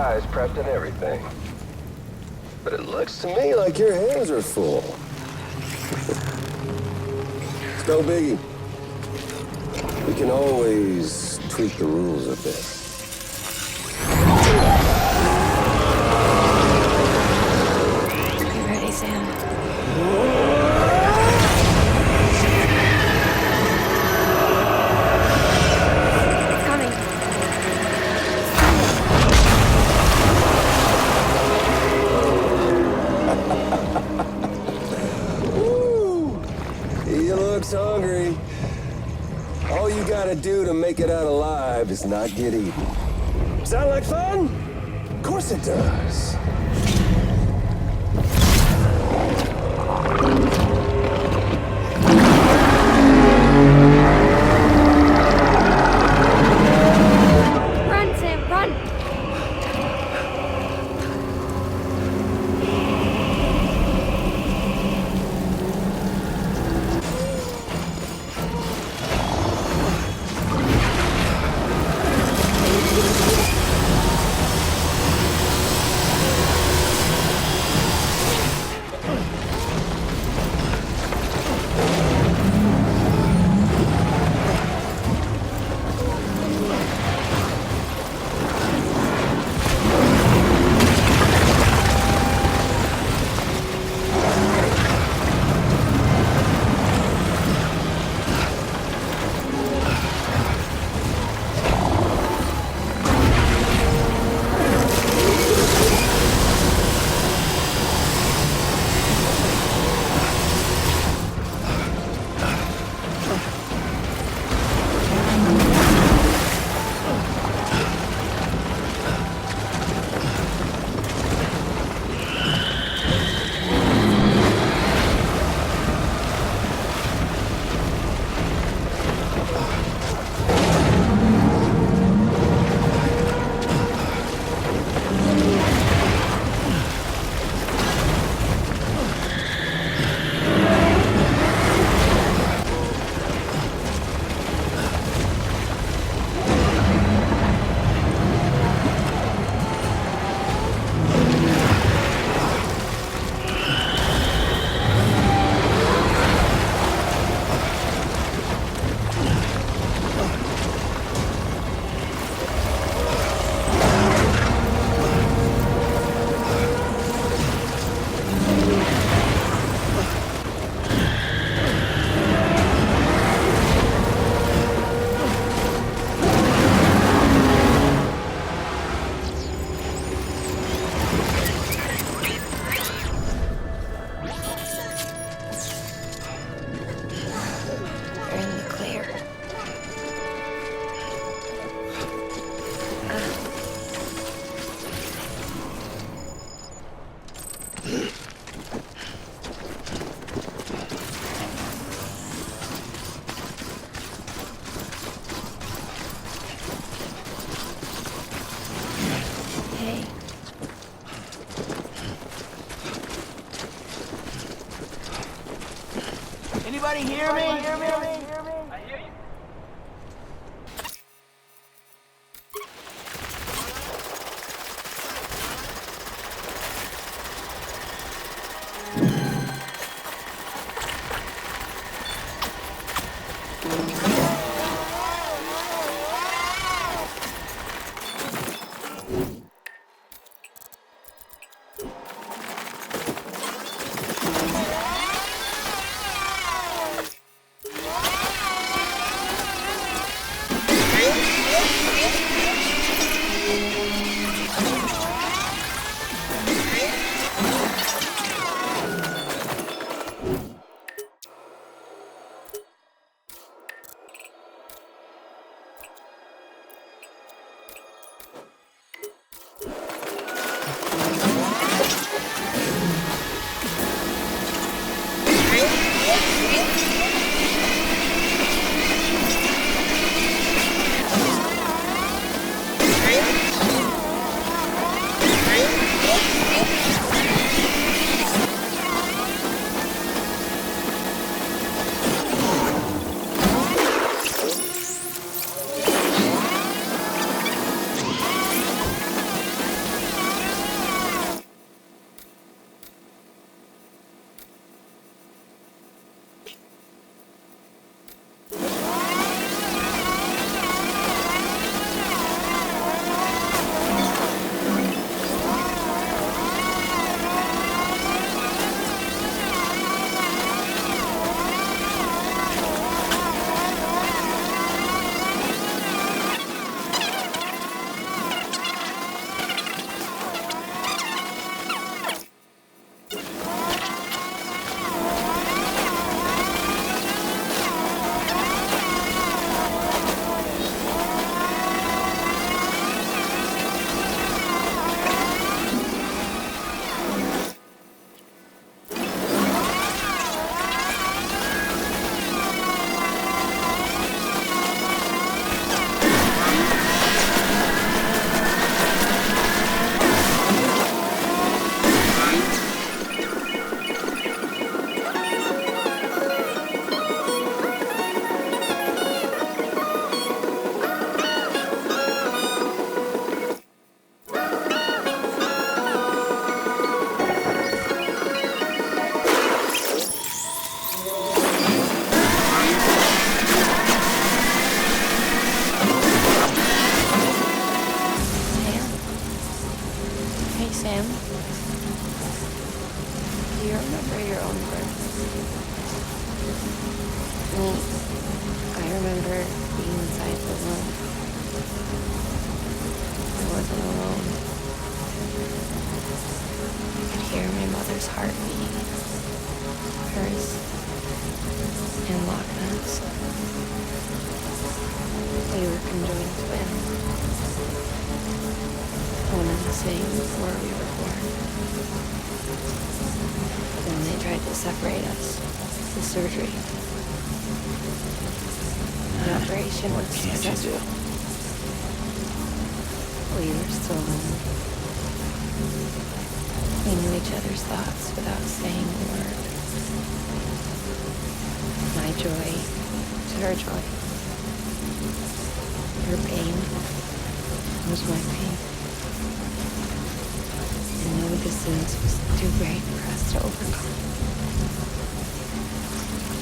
supplies prepped and everything. But it looks to me like your hands are full. It's no biggie. We can always tweak the rules a bit. You ready, Sam? It's coming. Woo! He looks hungry. All you gotta do to make it out alive is not get eaten. Sound like fun? Of course it does. Run, Sam, run! Anybody hear me? I hear you. Do you remember your own birth? Me, I remember being inside the womb. I wasn't alone. I could hear my mother's heart beating. Hers and Lochman's. We were conjoined twins. One and the same before we were born. Then they tried to separate us with surgery. The operation was successful. We were still home. We knew each other's thoughts without saying a word. My joy was her joy. Her pain was my pain. And no distance was too great for us to overcome.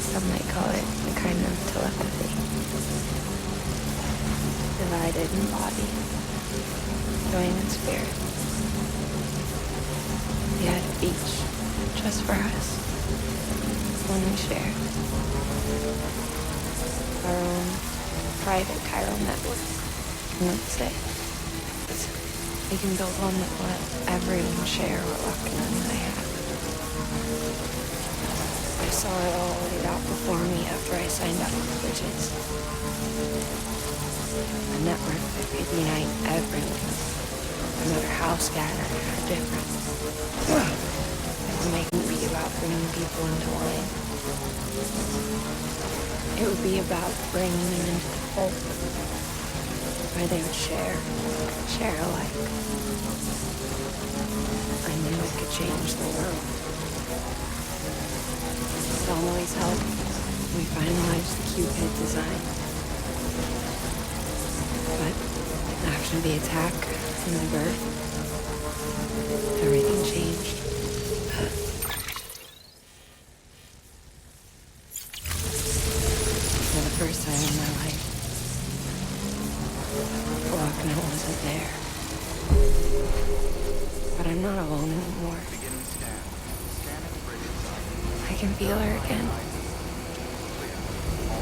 Some might call it a kind of telepathy. Divided in body, joined in spirit. We had a beach just for us, one we shared. Our own private chiral network, you would say. We can build one that will let everyone share what Lochner and I have. I saw it all laid out before me after I signed up with Bridges. A network that could unite everyone, no matter how scattered or different. It would make it be about bringing people into line. It would be about bringing them into the whole, where they would share alike. I knew it could change the world. It always helped when we finalized the Cupid design. But after the attack and the birth, everything changed. For the first time in my life, Lochner wasn't there. But I'm not alone anymore. I can feel her again.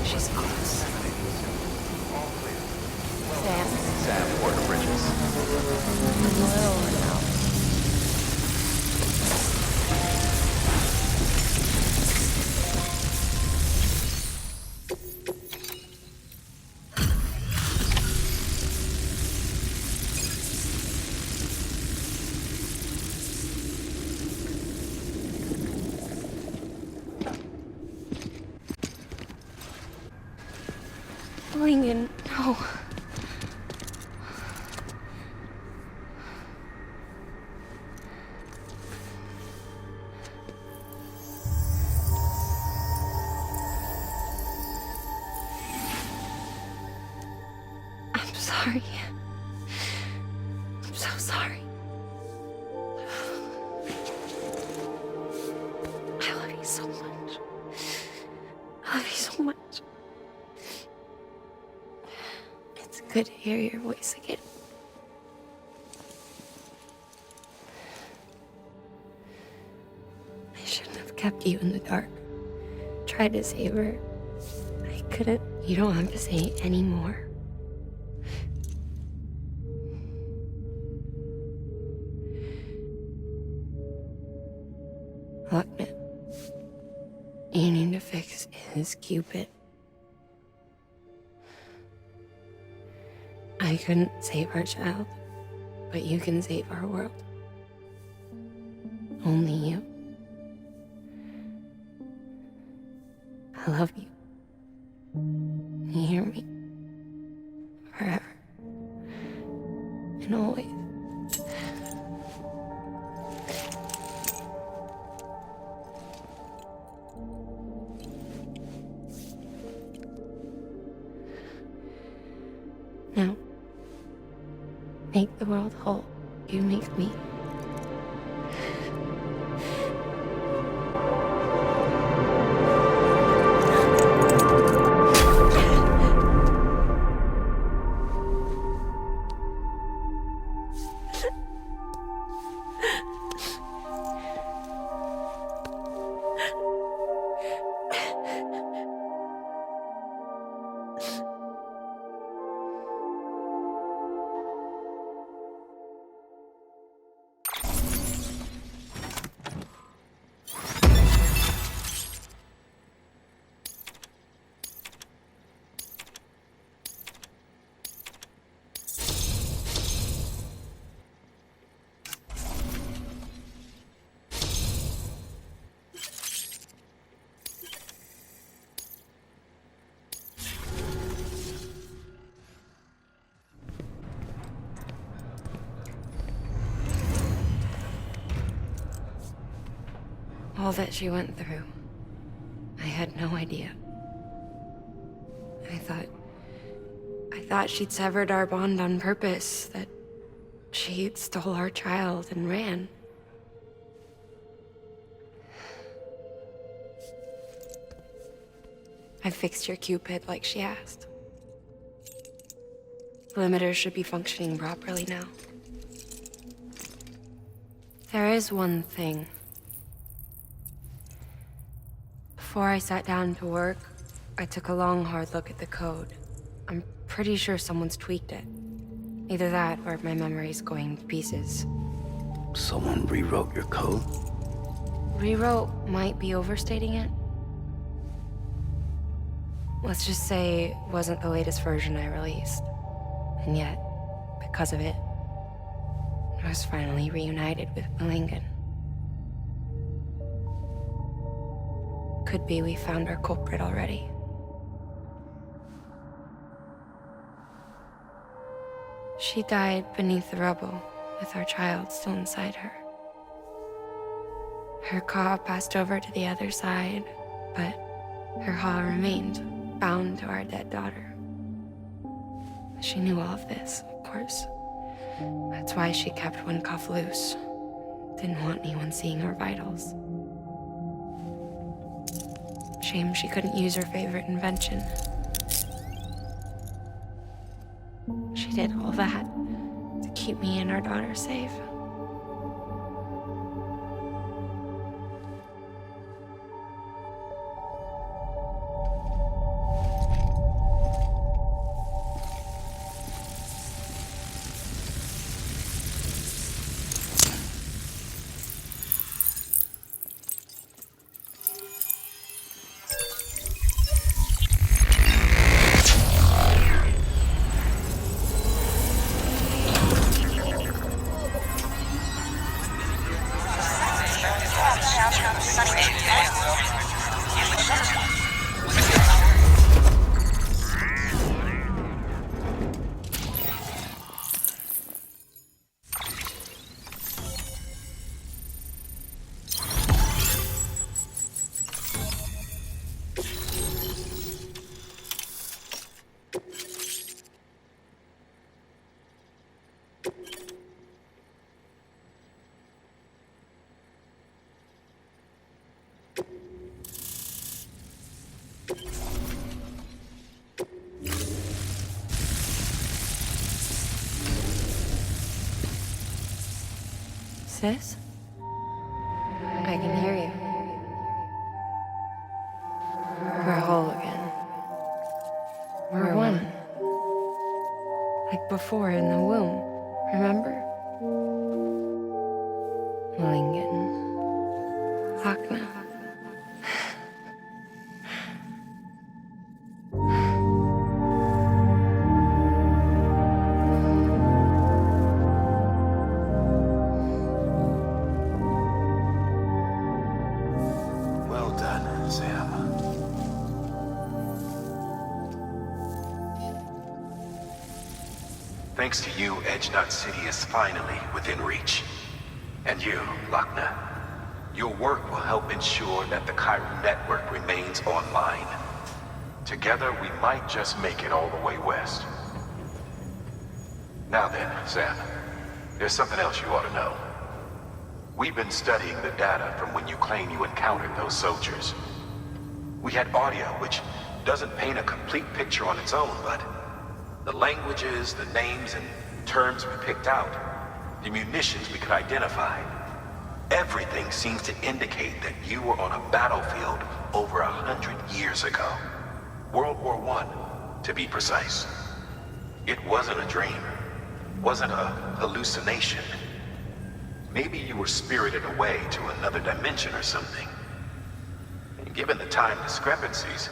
She's close. Sam, Port Bridges. I'm a little one now. Lincoln, no. I'm sorry. I'm so sorry. I love you so much. I love you so much. It's good to hear your voice again. I shouldn't have kept you in the dark. Tried to save her. I couldn't. You don't have to say any more. Lochner, you need to fix his Cupid. I couldn't save our child, but you can save our world. Only you. I love you. You hear me? Forever. And always. Now, make the world whole. You make me. All that she went through. I had no idea. I thought she'd severed our bond on purpose, that she stole our child and ran. I fixed your Cupid like she asked. The limiter should be functioning properly now. There is one thing. Before I sat down to work, I took a long, hard look at the code. I'm pretty sure someone's tweaked it. Either that, or my memory's going to pieces. Someone rewrote your code? Rewrote might be overstating it. Let's just say it wasn't the latest version I released. And yet, because of it, I was finally reunited with Malingen. Could be we found our culprit already. She died beneath the rubble, with our child still inside her. Her Ka passed over to the other side, but her Ha remained, bound to our dead daughter. She knew all of this, of course. That's why she kept one cuff loose. Didn't want anyone seeing her vitals. Shame she couldn't use her favorite invention. She did all that to keep me and our daughter safe. Sis? I can hear you. We're whole again. We're one. Like before in the womb, remember? Malingen. Lakna. Thanks to you, Edge-Knot City is finally within reach. And you, Lakna, your work will help ensure that the chiral network remains online. Together, we might just make it all the way west. Now then, Sam, there's something else you ought to know. We've been studying the data from when you claim you encountered those soldiers. We had audio which doesn't paint a complete picture on its own, but the languages, the names, and terms we picked out, the munitions we could identify, everything seems to indicate that you were on a battlefield over 100 years ago. World War I, to be precise. It wasn't a dream, wasn't a hallucination. Maybe you were spirited away to another dimension or something. And given the time discrepancies,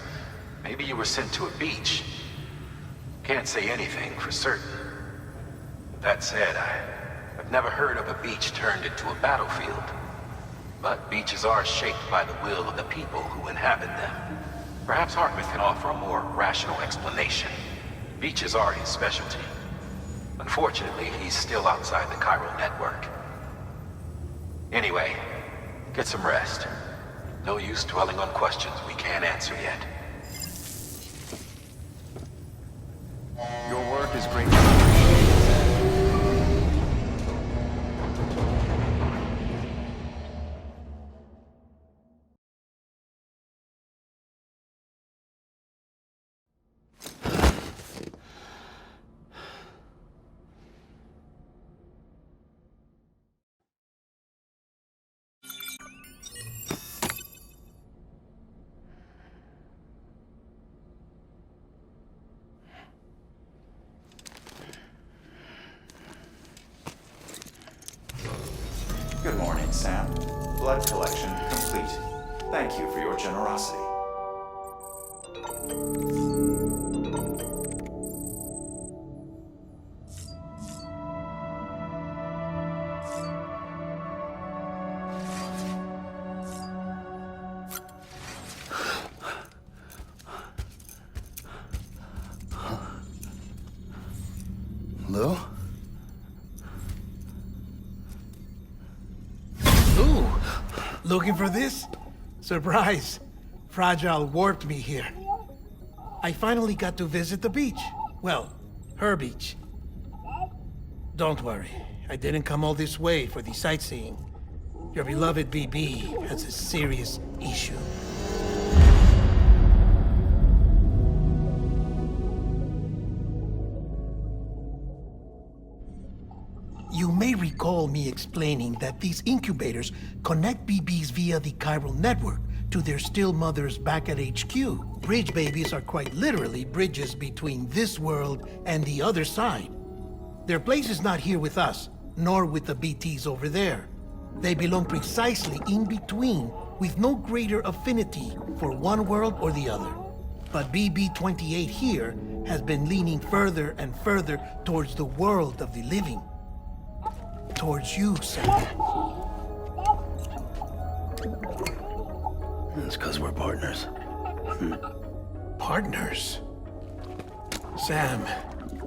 maybe you were sent to a beach. Can't say anything for certain. That said, I've never heard of a beach turned into a battlefield. But beaches are shaped by the will of the people who inhabit them. Perhaps Hartman can offer a more rational explanation. Beaches are his specialty. Unfortunately, he's still outside the chiral network. Anyway, get some rest. No use dwelling on questions we can't answer yet. Your work is greatly appreciated, Sam. Good morning, Sam. Blood collection complete. Thank you for your generosity. Lou? Ooh, looking for this? Surprise. Fragile warped me here. I finally got to visit the beach. Well, her beach. Don't worry, I didn't come all this way for the sightseeing. Your beloved BB has a serious issue. You may recall me explaining that these incubators connect BBs via the chiral network to their still mothers back at HQ. Bridge babies are quite literally bridges between this world and the other side. Their place is not here with us, nor with the BTs over there. They belong precisely in between, with no greater affinity for one world or the other. But BB-28 here has been leaning further and further towards the world of the living. Towards you, Sam. It's because we're partners. Partners? Sam,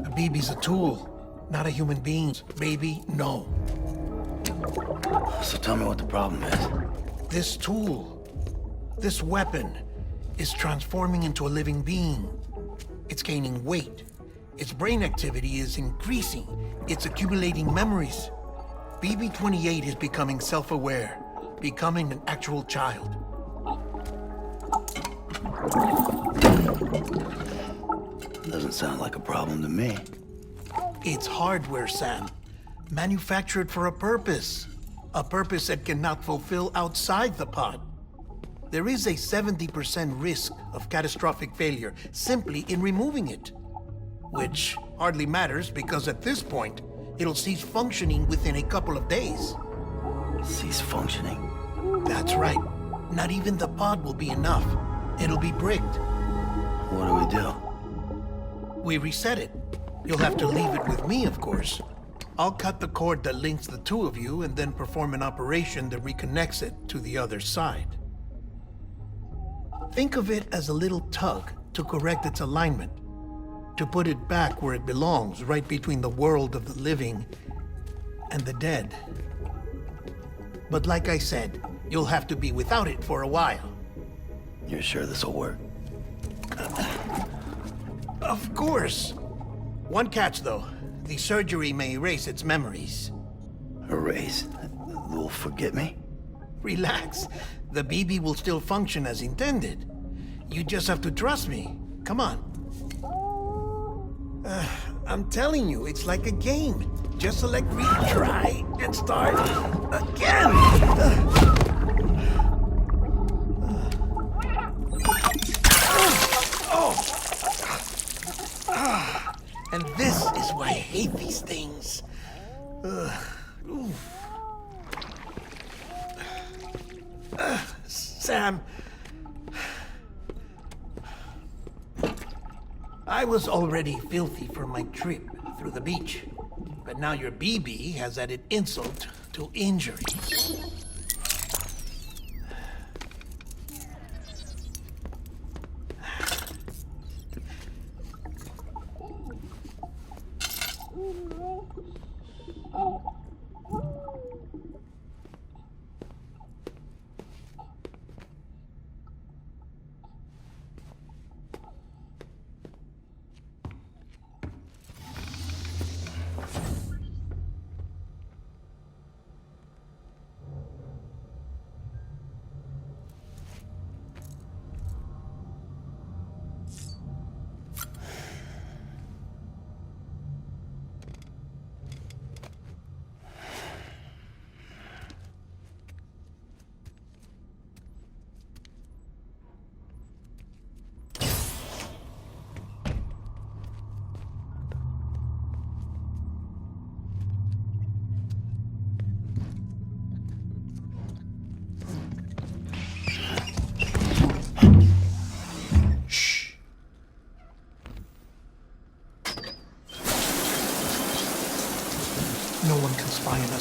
a BB's a tool, not a human being. Baby, no. So tell me what the problem is. This tool, this weapon, is transforming into a living being. It's gaining weight. Its brain activity is increasing. It's accumulating memories. BB-28 is becoming self-aware, becoming an actual child. Doesn't sound like a problem to me. It's hardware, Sam. Manufactured for a purpose. A purpose it cannot fulfill outside the pod. There is a 70% risk of catastrophic failure simply in removing it. Which hardly matters because at this point, it'll cease functioning within a couple of days. Cease functioning? That's right. Not even the pod will be enough. It'll be bricked. What do we do? We reset it. You'll have to leave it with me, of course. I'll cut the cord that links the two of you and then perform an operation that reconnects it to the other side. Think of it as a little tug to correct its alignment, to put it back where it belongs, right between the world of the living and the dead. But like I said, you'll have to be without it for a while. You're sure this'll work? Of course. One catch, though. The surgery may erase its memories. Erase? You'll forget me? Relax. The BB will still function as intended. You just have to trust me. Come on. I'm telling you, it's like a game. Just select retry and start again. And this is why I hate these things. Sam, I was already filthy from my trip through the beach, but now your BB has added insult to injury.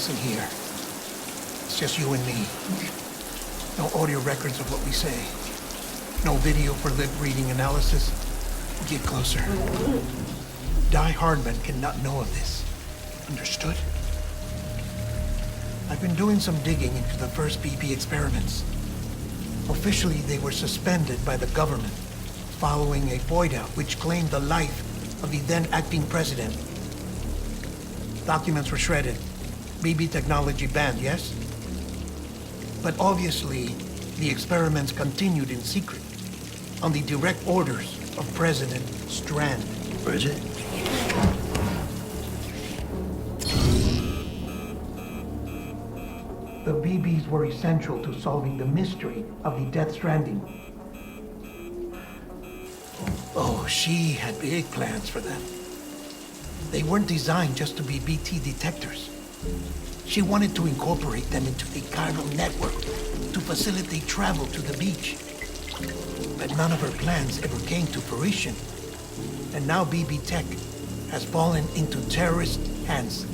else in here. It's just you and me. No audio records of what we say. No video for lip-reading analysis. Get closer. Die Hardman cannot know of this. Understood? I've been doing some digging into the first BB experiments. Officially, they were suspended by the government following a void-out which claimed the life of the then-acting president. Documents were shredded. BB technology banned, yes? But obviously, the experiments continued in secret, on the direct orders of President Strand. Bridget? The BBs were essential to solving the mystery of the Death Stranding. Oh, she had big plans for them. They weren't designed just to be BT detectors. She wanted to incorporate them into the chiral network to facilitate travel to the beach. But none of her plans ever came to fruition. And now BB Tech has fallen into terrorist hands.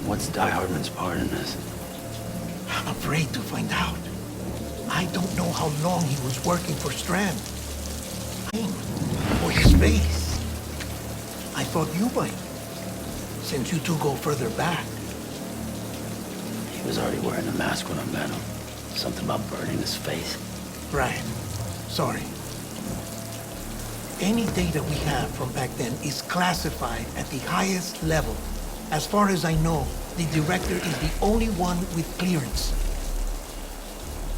What's Die Hardman's part in this? I'm afraid to find out. I don't know how long he was working for Strand. Or his base. I thought you might, since you two go further back. He was already wearing a mask when I met him. Something about burning his face. Right. Sorry. Any data we have from back then is classified at the highest level. As far as I know, the director is the only one with clearance.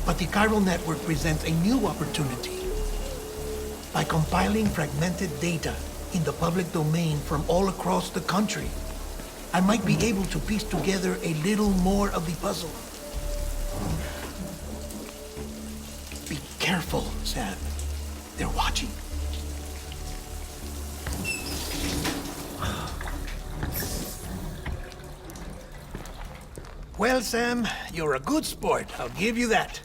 But the chiral network presents a new opportunity. By compiling fragmented data in the public domain from all across the country, I might be able to piece together a little more of the puzzle. Be careful, Sam. They're watching. Well, Sam, you're a good sport. I'll give you that.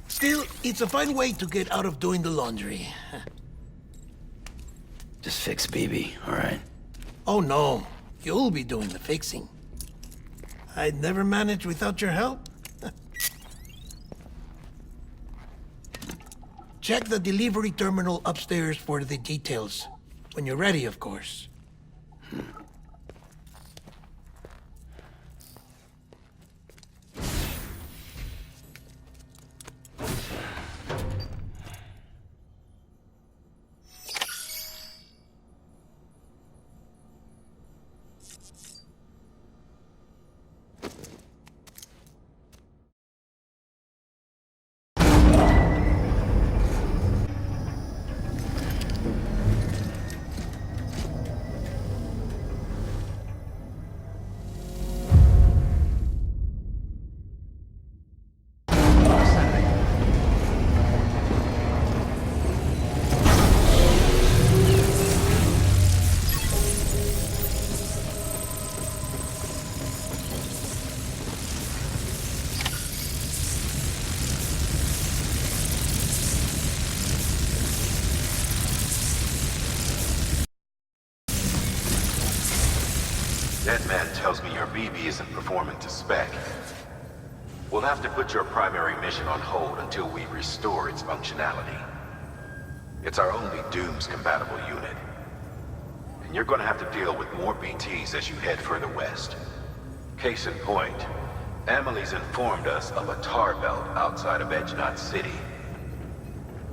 Still, it's a fine way to get out of doing the laundry. Just fix BB, all right? Oh, no. You'll be doing the fixing. I'd never manage without your help. Check the delivery terminal upstairs for the details. When you're ready, of course. That man tells me your BB isn't performing to spec. We'll have to put your primary mission on hold until we restore its functionality. It's our only Dooms-compatible unit. And you're gonna have to deal with more BTs as you head further west. Case in point, Amelie's informed us of a tar belt outside of Edge Knot City.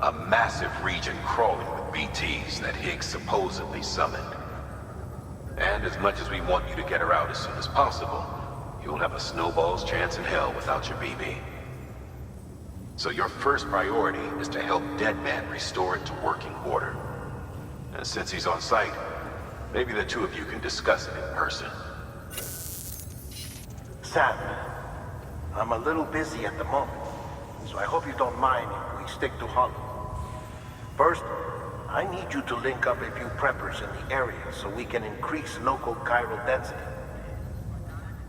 A massive region crawling with BTs that Higgs supposedly summoned. And as much as we want you to get her out as soon as possible, you'll have a snowball's chance in hell without your BB. So your first priority is to help Deadman restore it to working order. And since he's on site, maybe the two of you can discuss it in person. Sam, I'm a little busy at the moment, so I hope you don't mind if we stick to Hollow. First, I need you to link up a few preppers in the area so we can increase local chiral density.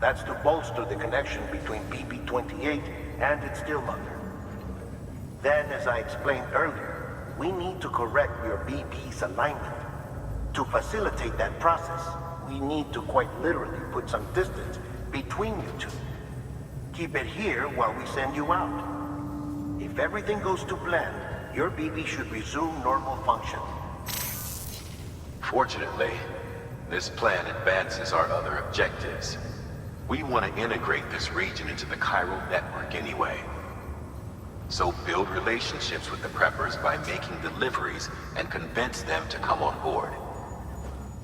That's to bolster the connection between BB-28 and its still mother. Then, as I explained earlier, we need to correct your BB's alignment. To facilitate that process, we need to quite literally put some distance between you two. Keep it here while we send you out. If everything goes to plan, your BB should resume normal function. Fortunately, this plan advances our other objectives. We want to integrate this region into the chiral network anyway. So build relationships with the preppers by making deliveries and convince them to come on board.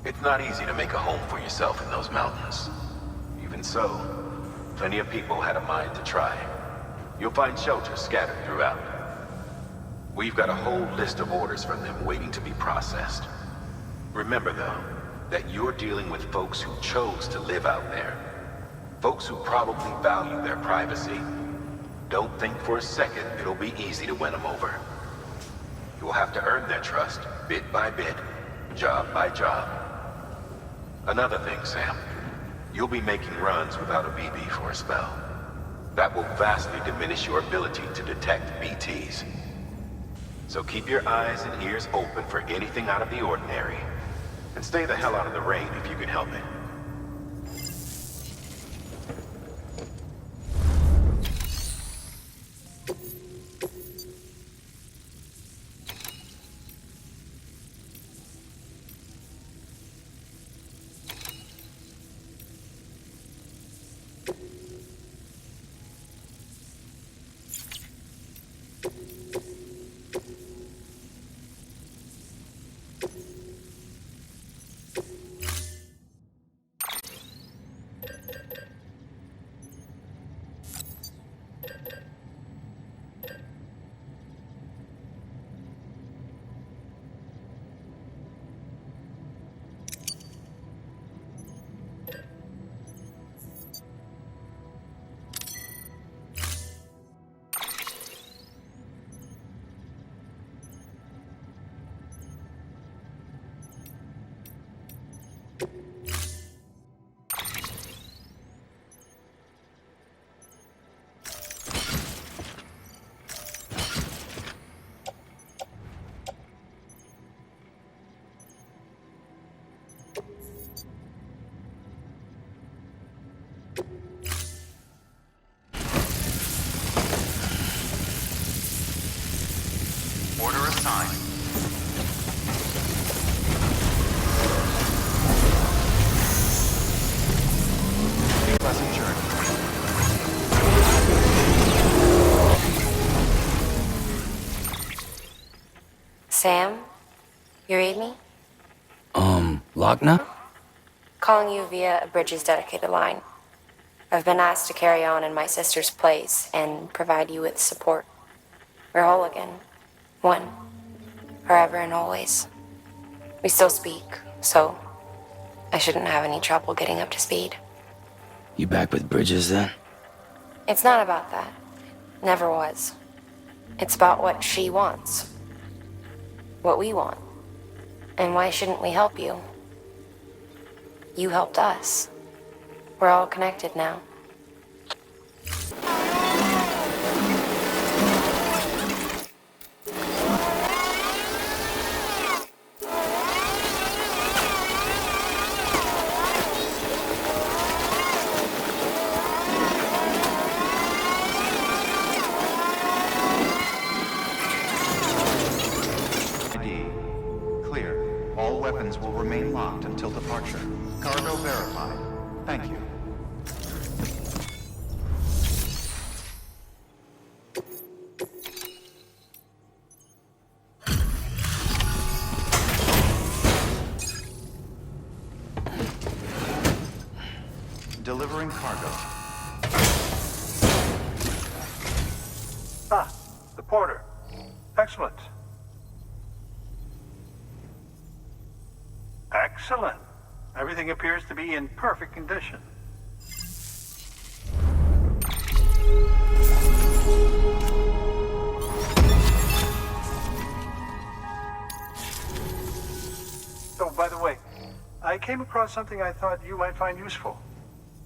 It's not easy to make a home for yourself in those mountains. Even so, plenty of people had a mind to try. You'll find shelters scattered throughout. We've got a whole list of orders from them waiting to be processed. Remember, though, that you're dealing with folks who chose to live out there. Folks who probably value their privacy. Don't think for a second it'll be easy to win them over. You'll have to earn their trust, bit by bit, job by job. Another thing, Sam. You'll be making runs without a BB for a spell. That will vastly diminish your ability to detect BTs. So keep your eyes and ears open for anything out of the ordinary. And stay the hell out of the rain if you can help it. Order assigned. Pleasant journey. Sam? You read me? Lochna? Calling you via a Bridges dedicated line. I've been asked to carry on in my sister's place and provide you with support. We're whole again. One. Forever and always. We still speak, so I shouldn't have any trouble getting up to speed. You back with Bridges then? It's not about that. Never was. It's about what she wants. What we want. And why shouldn't we help you? You helped us. We're all connected now. Weapons will remain locked until departure. Cargo verified. Thank you. Delivering cargo. Ah, the porter. Excellent. Excellent. Everything appears to be in perfect condition. Oh, by the way, I came across something I thought you might find useful.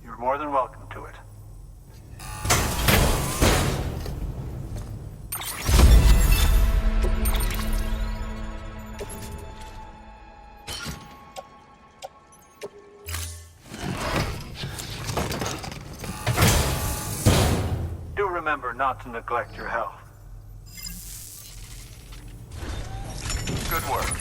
You're more than welcome to it. remember not to neglect your health. Good work.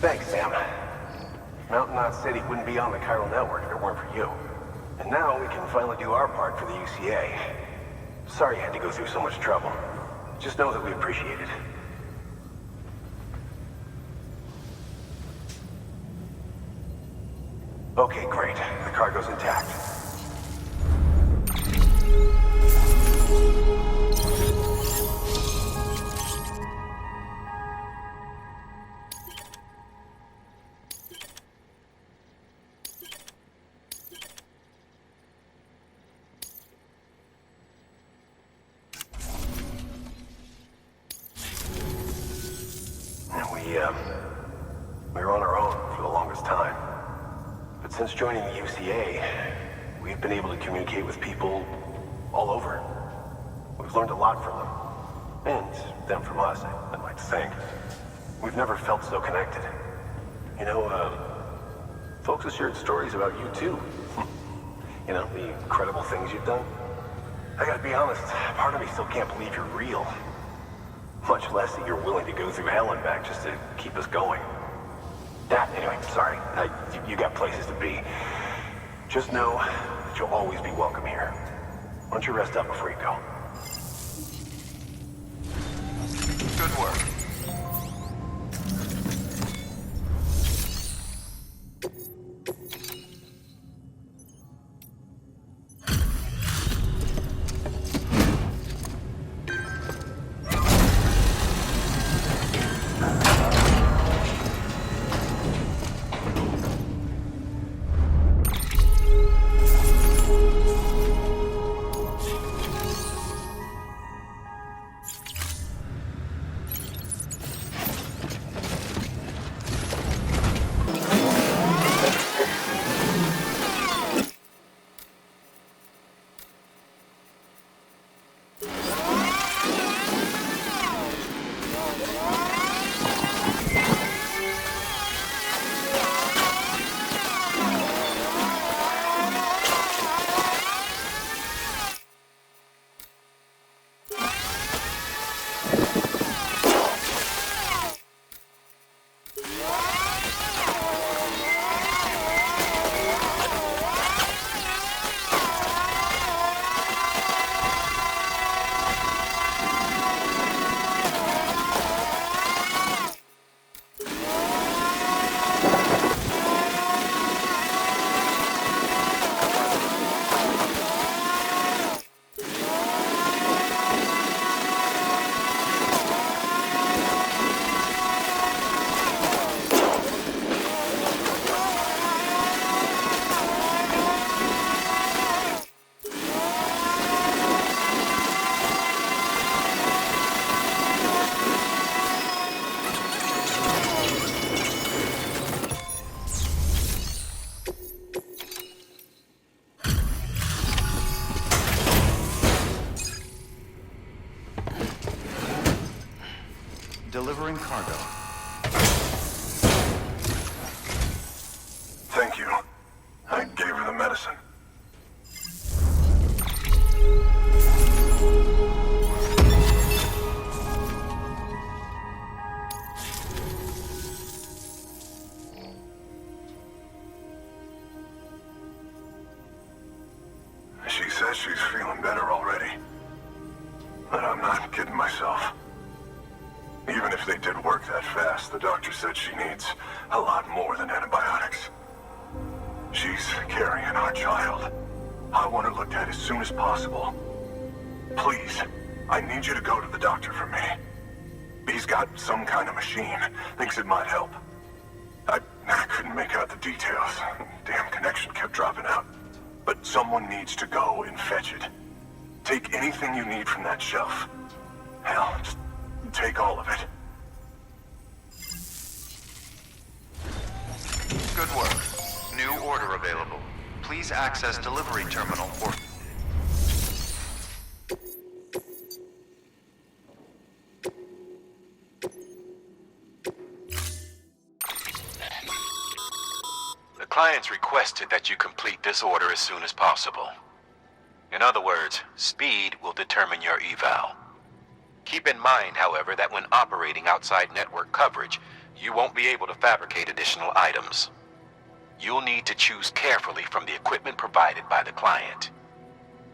Thanks, Sam. Mountain Knot City wouldn't be on the chiral network if it weren't for you. And now we can finally do our part for the UCA. Sorry you had to go through so much trouble. Just know that we appreciate it. Okay, great. The cargo's intact. We were on our own for the longest time. But since joining the UCA, we've been able to communicate with people all over. We've learned a lot from them. And them from us, I'd like to think. We've never felt so connected. You know, folks have shared stories about you too. You know, the incredible things you've done. I gotta be honest, part of me still can't believe you're real. Much less that you're willing to go through hell and back just to keep us going. Anyway, sorry. You got places to be. Just know that you'll always be welcome here. Why don't you rest up before you go? Good work. Delivering cargo. Thank you. I gave her the medicine. She says she's feeling better already. But I'm not kidding myself. Even if they did work that fast, the doctor said she needs a lot more than antibiotics. She's carrying our child. I want it looked at as soon as possible. Please, I need you to go to the doctor for me. He's got some kind of machine. Thinks it might help. I couldn't make out the details. Damn connection kept dropping out. But someone needs to go and fetch it. Take anything you need from that shelf. Hell, just take all of it. Good work. New order available. Please access delivery terminal or... The clients requested that you complete this order as soon as possible. In other words, speed will determine your eval. Keep in mind, however, that when operating outside network coverage, you won't be able to fabricate additional items. You'll need to choose carefully from the equipment provided by the client.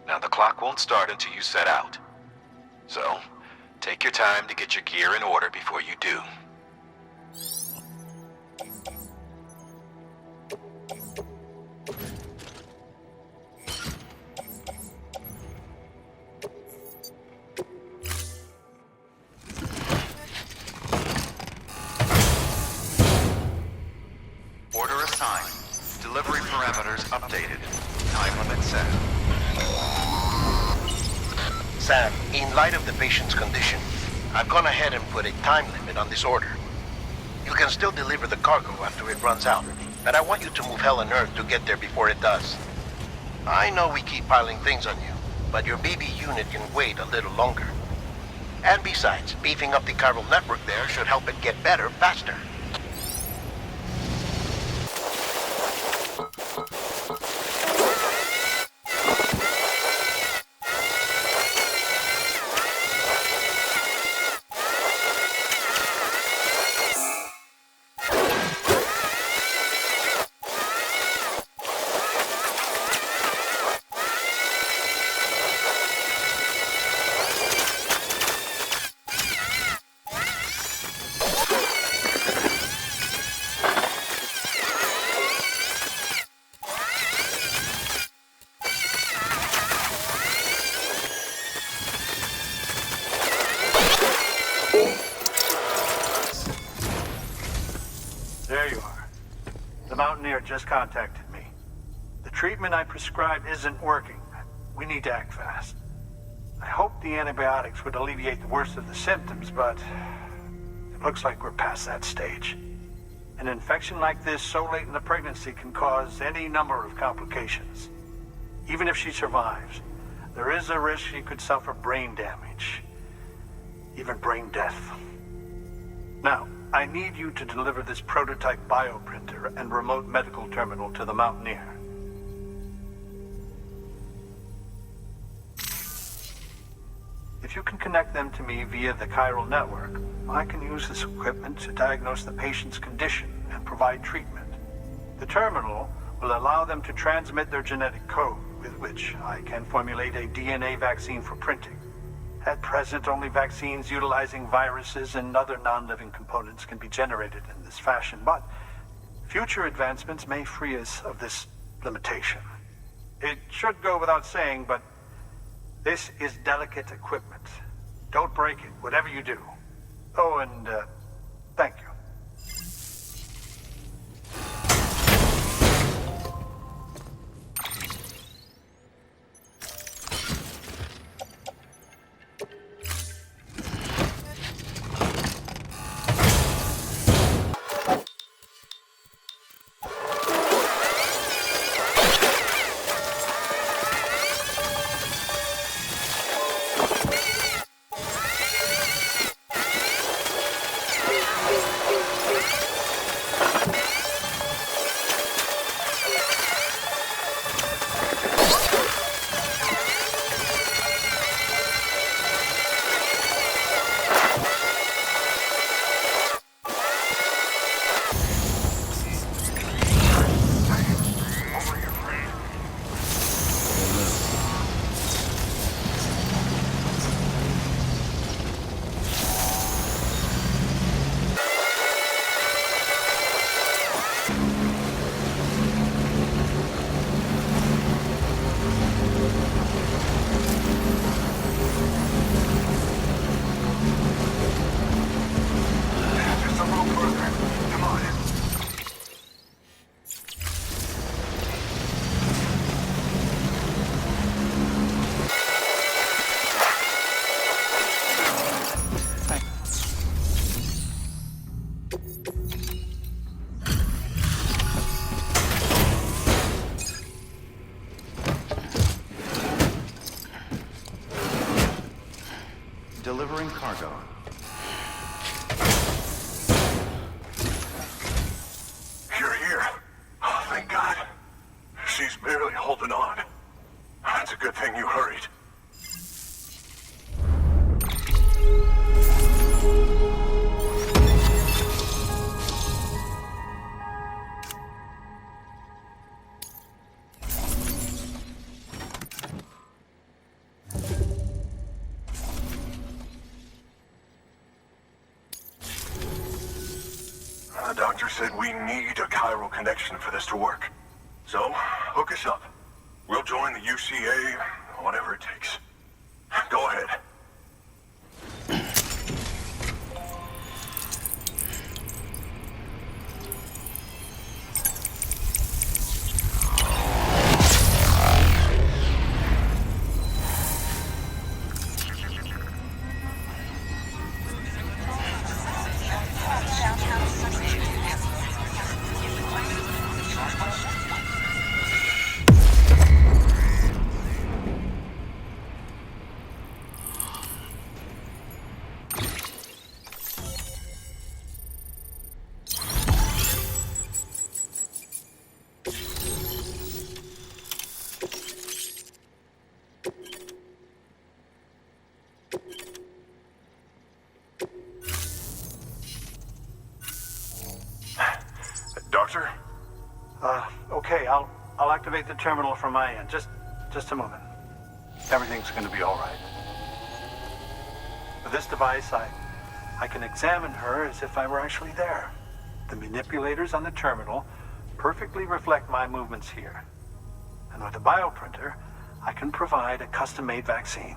Now, the clock won't start until you set out. So, take your time to get your gear in order before you do. Order assigned. Delivery parameters updated. Time limit set. Sam, in light of the patient's condition, I've gone ahead and put a time limit on this order. You can still deliver the cargo after it runs out, but I want you to move hell and earth to get there before it does. I know we keep piling things on you, but your BB unit can wait a little longer. And besides, beefing up the chiral network there should help it get better faster. There you are. The Mountaineer just contacted me. The treatment I prescribed isn't working. We need to act fast. I hoped the antibiotics would alleviate the worst of the symptoms, but it looks like we're past that stage. An infection like this so late in the pregnancy can cause any number of complications. Even if she survives, there is a risk she could suffer brain damage, even brain death. Now, I need you to deliver this prototype bioprinter and remote medical terminal to the Mountaineer. If you can connect them to me via the chiral network, I can use this equipment to diagnose the patient's condition and provide treatment. The terminal will allow them to transmit their genetic code, with which I can formulate a DNA vaccine for printing. At present, only vaccines utilizing viruses and other non-living components can be generated in this fashion, but future advancements may free us of this limitation. It should go without saying, but this is delicate equipment. Don't break it, whatever you do. Oh, and thank you. Delivering cargo. You're here. Oh, thank God. She's barely holding on. It's a good thing you hurried. The doctor said we need a chiral connection for this to work. So, hook us up. We'll join the UCA, whatever it takes. Go ahead. Doctor? Okay, I'll activate the terminal from my end. Just a moment. Everything's gonna be all right. With this device, I can examine her as if I were actually there. The manipulators on the terminal perfectly reflect my movements here. And with the bioprinter, I can provide a custom-made vaccine.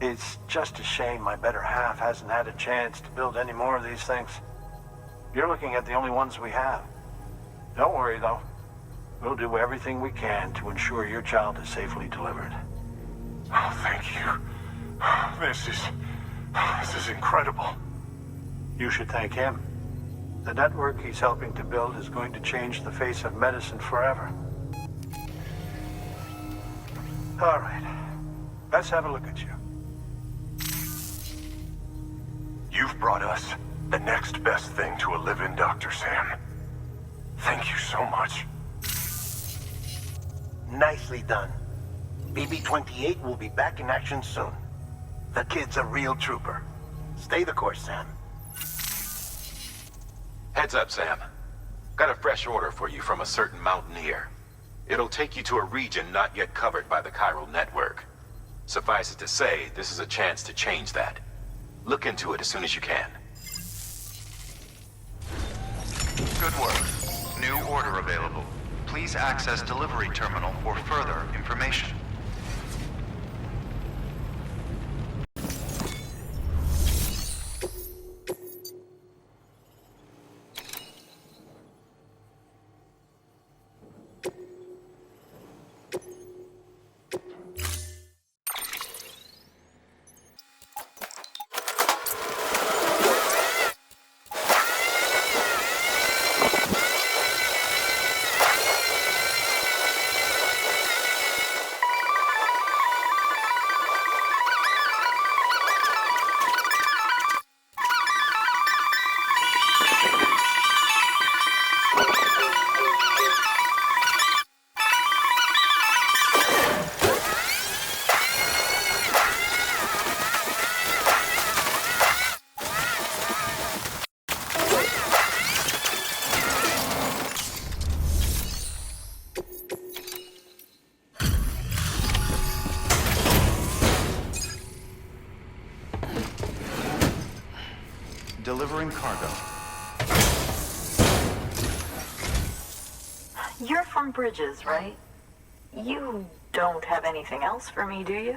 It's just a shame my better half hasn't had a chance to build any more of these things. You're looking at the only ones we have. Don't worry, though. We'll do everything we can to ensure your child is safely delivered. Oh, thank you. This is incredible. You should thank him. The network he's helping to build is going to change the face of medicine forever. All right. Let's have a look at you. You've brought us the next best thing to a live-in, Dr. Sam. Thank you so much. Nicely done. BB-28 will be back in action soon. The kid's a real trooper. Stay the course, Sam. Heads up, Sam. Got a fresh order for you from a certain mountaineer. It'll take you to a region not yet covered by the chiral network. Suffice it to say, this is a chance to change that. Look into it as soon as you can. Good work. New order available. Please access delivery terminal for further information. Delivering cargo. You're from Bridges, right? You don't have anything else for me, do you?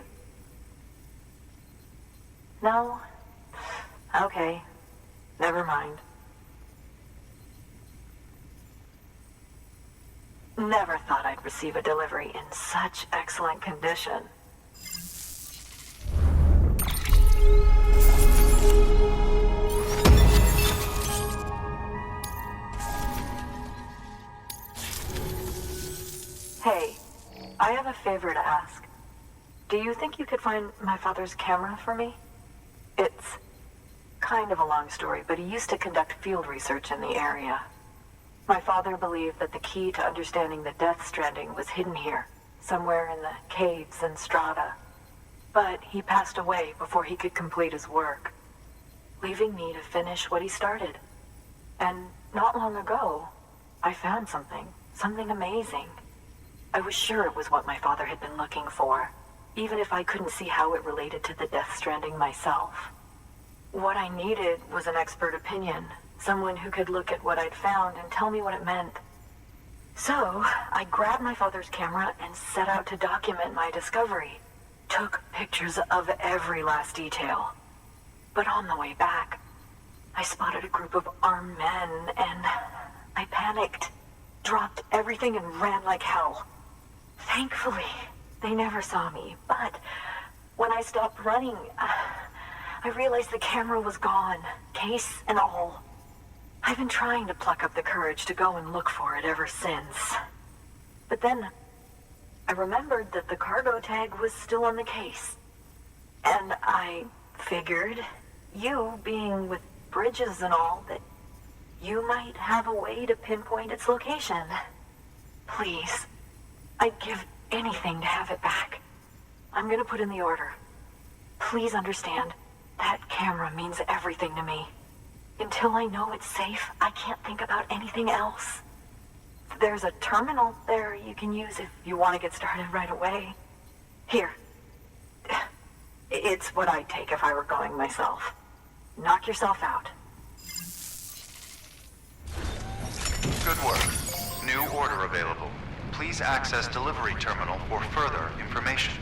No? Okay. Never mind. Never thought I'd receive a delivery in such excellent condition. Hey, I have a favor to ask. Do you think you could find my father's camera for me? It's kind of a long story, but he used to conduct field research in the area. My father believed that the key to understanding the Death Stranding was hidden here, somewhere in the caves and strata. But he passed away before he could complete his work, leaving me to finish what he started. And not long ago, I found something amazing. I was sure it was what my father had been looking for, even if I couldn't see how it related to the Death Stranding myself. What I needed was an expert opinion, someone who could look at what I'd found and tell me what it meant. So, I grabbed my father's camera and set out to document my discovery. Took pictures of every last detail. But on the way back, I spotted a group of armed men and I panicked, dropped everything and ran like hell. Thankfully, they never saw me, but when I stopped running, I realized the camera was gone, case and all. I've been trying to pluck up the courage to go and look for it ever since. But then, I remembered that the cargo tag was still on the case. And I figured, you being with bridges and all, that you might have a way to pinpoint its location. Please, I'd give anything to have it back. I'm gonna put in the order. Please understand, that camera means everything to me. Until I know it's safe, I can't think about anything else. There's a terminal there you can use if you want to get started right away. Here. It's what I'd take if I were going myself. Knock yourself out. Good work. New order available. Please access delivery terminal for further information.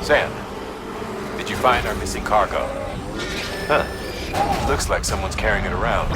Sam, did you find our missing cargo? Huh. Looks like someone's carrying it around.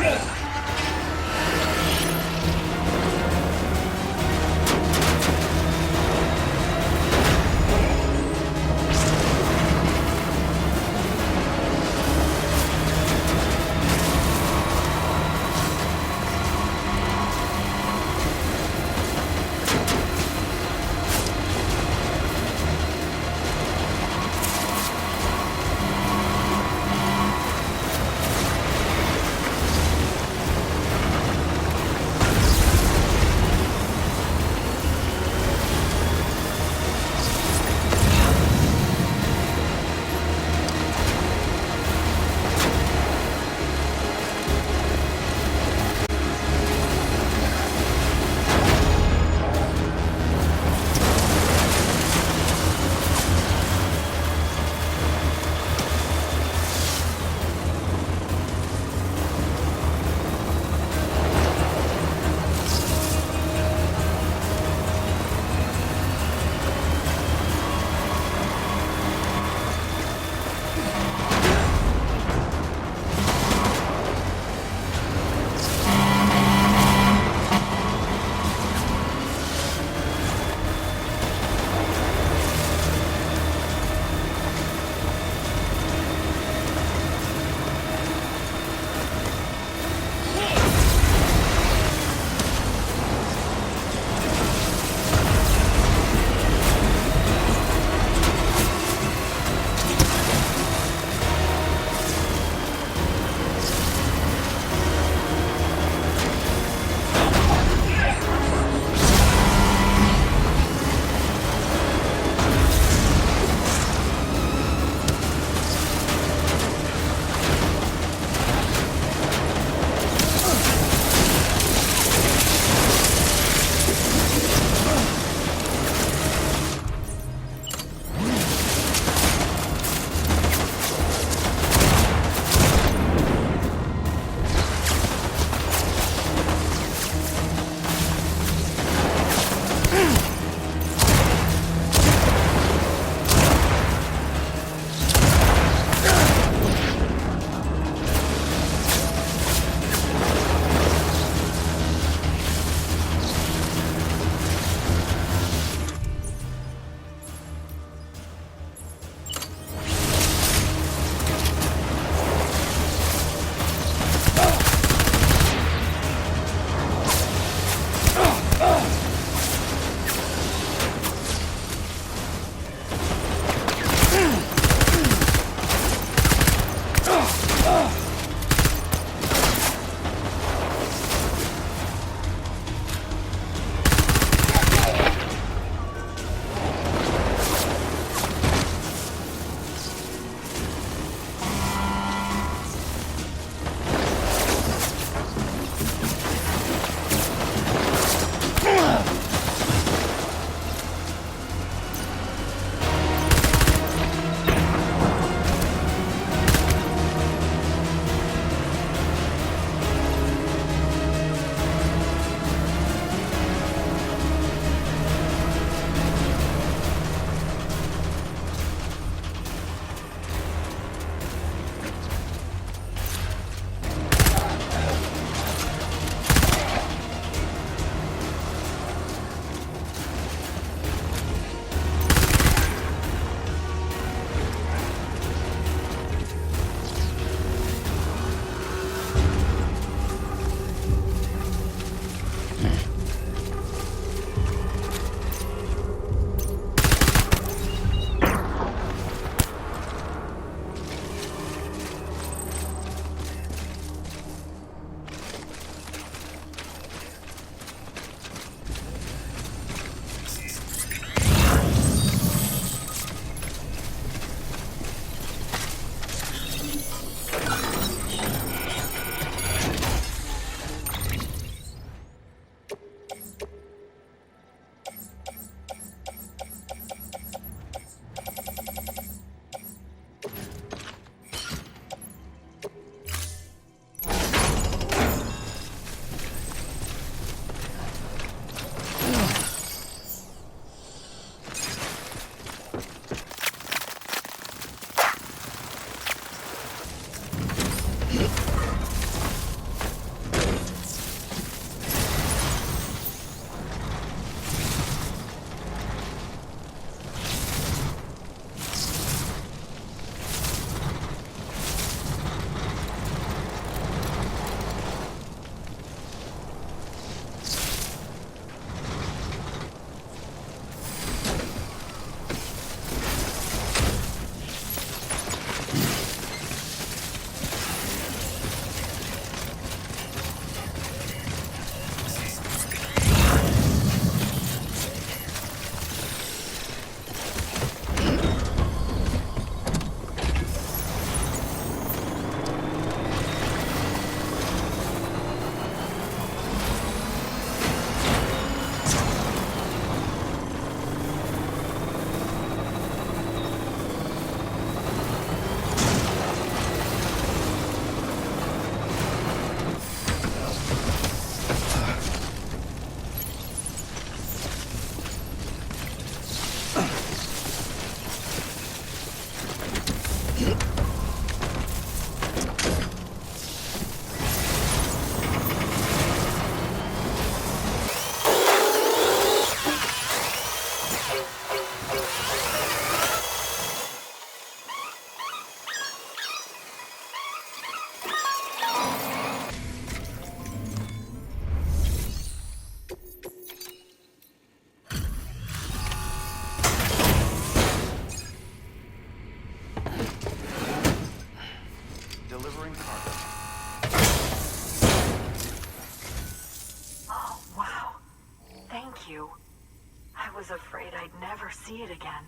I was afraid I'd never see it again.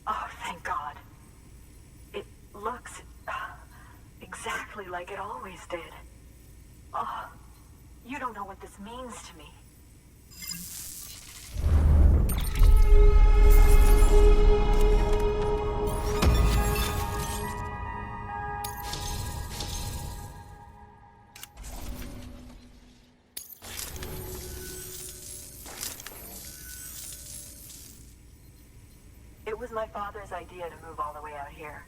Oh, thank God. It looks exactly like it always did. Oh, you don't know what this means to me. It was my father's idea to move all the way out here.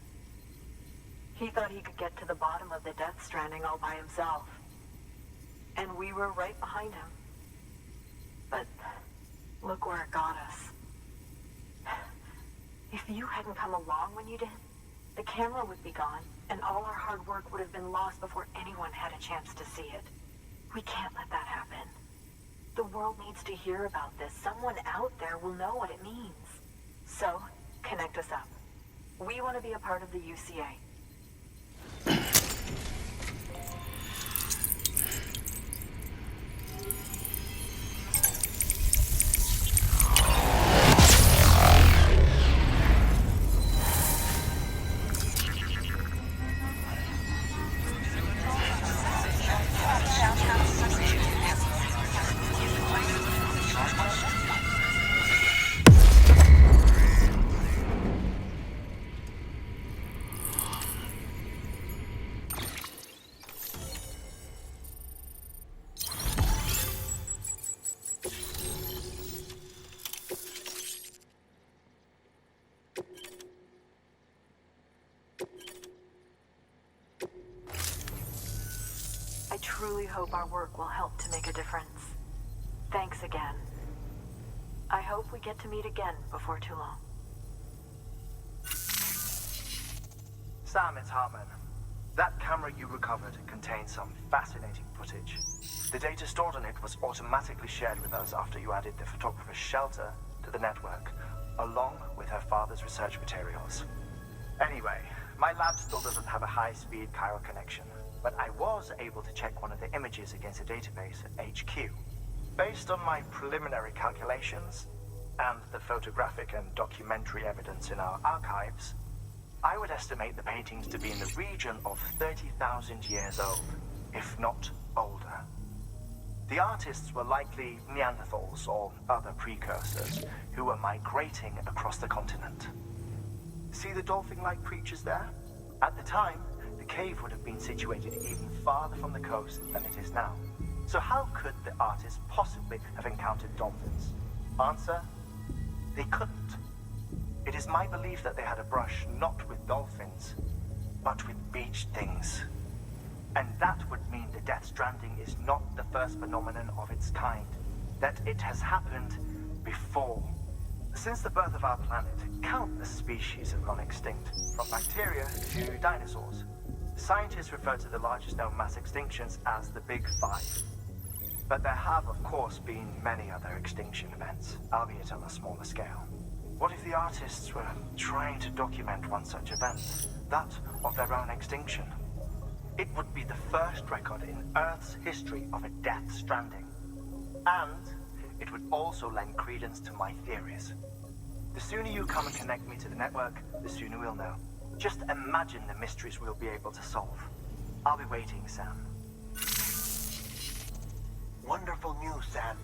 He thought he could get to the bottom of the Death Stranding all by himself. And we were right behind him. But look where it got us. If you hadn't come along when you did, the camera would be gone, and all our hard work would have been lost before anyone had a chance to see it. We can't let that happen. The world needs to hear about this. Someone out there will know what it means. So, connect us up. We want to be a part of the UCA. I truly hope our work will help to make a difference. Thanks again. I hope we get to meet again before too long. Sam, it's Hartman. That camera you recovered contains some fascinating footage. The data stored on it was automatically shared with us after you added the photographer's shelter to the network, along with her father's research materials. Anyway, my lab still doesn't have a high-speed chiral connection, but I was able to check one of the images against a database at HQ. Based on my preliminary calculations, and the photographic and documentary evidence in our archives, I would estimate the paintings to be in the region of 30,000 years old, if not older. The artists were likely Neanderthals or other precursors who were migrating across the continent. See the dolphin-like creatures there? At the time, the cave would have been situated even farther from the coast than it is now. So how could the artists possibly have encountered dolphins? Answer: they couldn't. It is my belief that they had a brush not with dolphins, but with beach things. And that would mean the Death Stranding is not the first phenomenon of its kind, that it has happened before. Since the birth of our planet, countless species have gone extinct, from bacteria to dinosaurs. Scientists refer to the largest known mass extinctions as the Big Five. But there have, of course, been many other extinction events, albeit on a smaller scale. What if the artists were trying to document one such event, that of their own extinction? It would be the first record in Earth's history of a Death Stranding. And it would also lend credence to my theories. The sooner you come and connect me to the network, the sooner we'll know. Just imagine the mysteries we'll be able to solve. I'll be waiting, Sam. Wonderful news, Sam.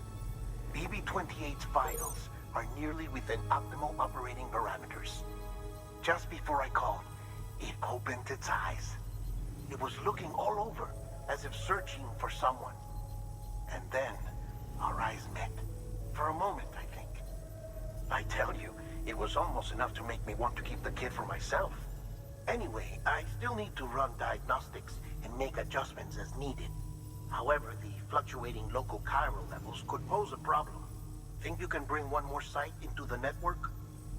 BB-28's vitals are nearly within optimal operating parameters. Just before I called, it opened its eyes. It was looking all over, as if searching for someone. And then, our eyes met. For a moment, I think. I tell you, it was almost enough to make me want to keep the kid for myself. Anyway, I still need to run diagnostics and make adjustments as needed. However, the fluctuating local chiral levels could pose a problem. Think you can bring one more site into the network?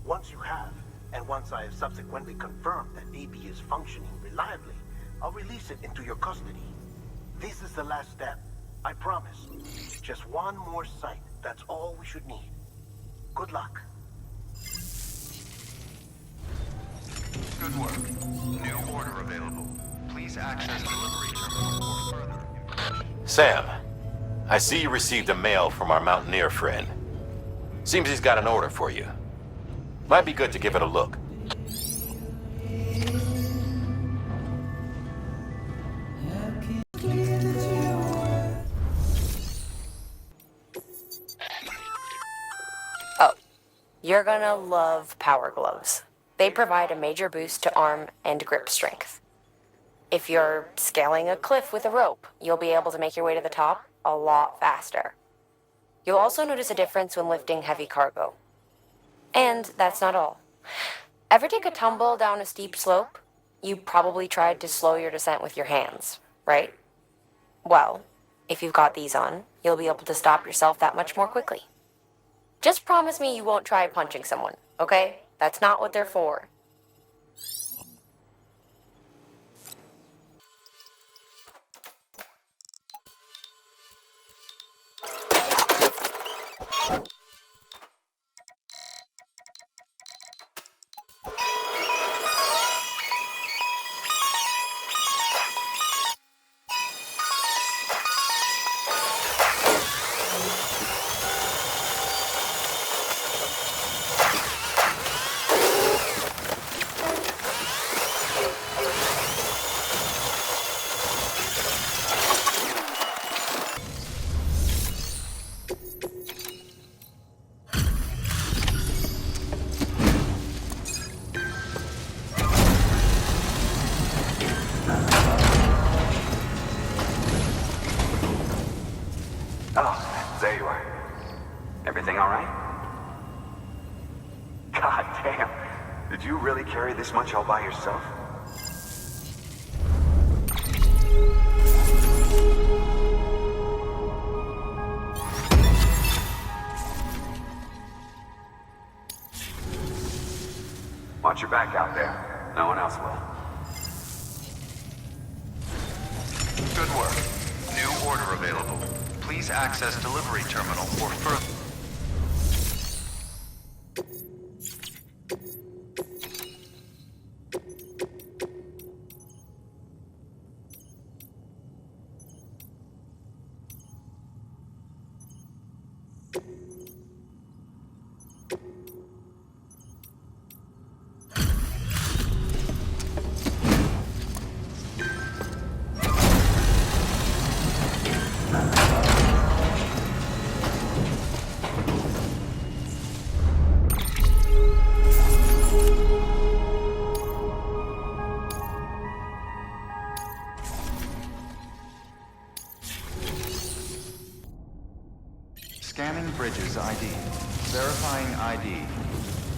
Once you have, and once I have subsequently confirmed that AB is functioning reliably, I'll release it into your custody. This is the last step. I promise. Just one more site. That's all we should need. Good luck. Good work. New order available. Please access delivery terminal for further information. Sam, I see you received a mail from our mountaineer friend. Seems he's got an order for you. Might be good to give it a look. Oh, you're gonna love power gloves. They provide a major boost to arm and grip strength. If you're scaling a cliff with a rope, you'll be able to make your way to the top a lot faster. You'll also notice a difference when lifting heavy cargo. And that's not all. Ever take a tumble down a steep slope? You probably tried to slow your descent with your hands, right? Well, if you've got these on, you'll be able to stop yourself that much more quickly. Just promise me you won't try punching someone, okay? That's not what they're for. Oh, there you are. Everything all right? God damn. Did you really carry this much all by yourself? Watch your back out there. No one else will. Good work. New order available. Please access delivery terminal for further... Scanning bridges ID. Verifying ID.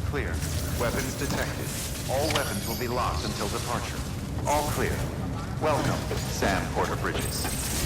Clear. Weapons detected. All weapons will be locked until departure. All clear. Welcome, Sam Porter Bridges.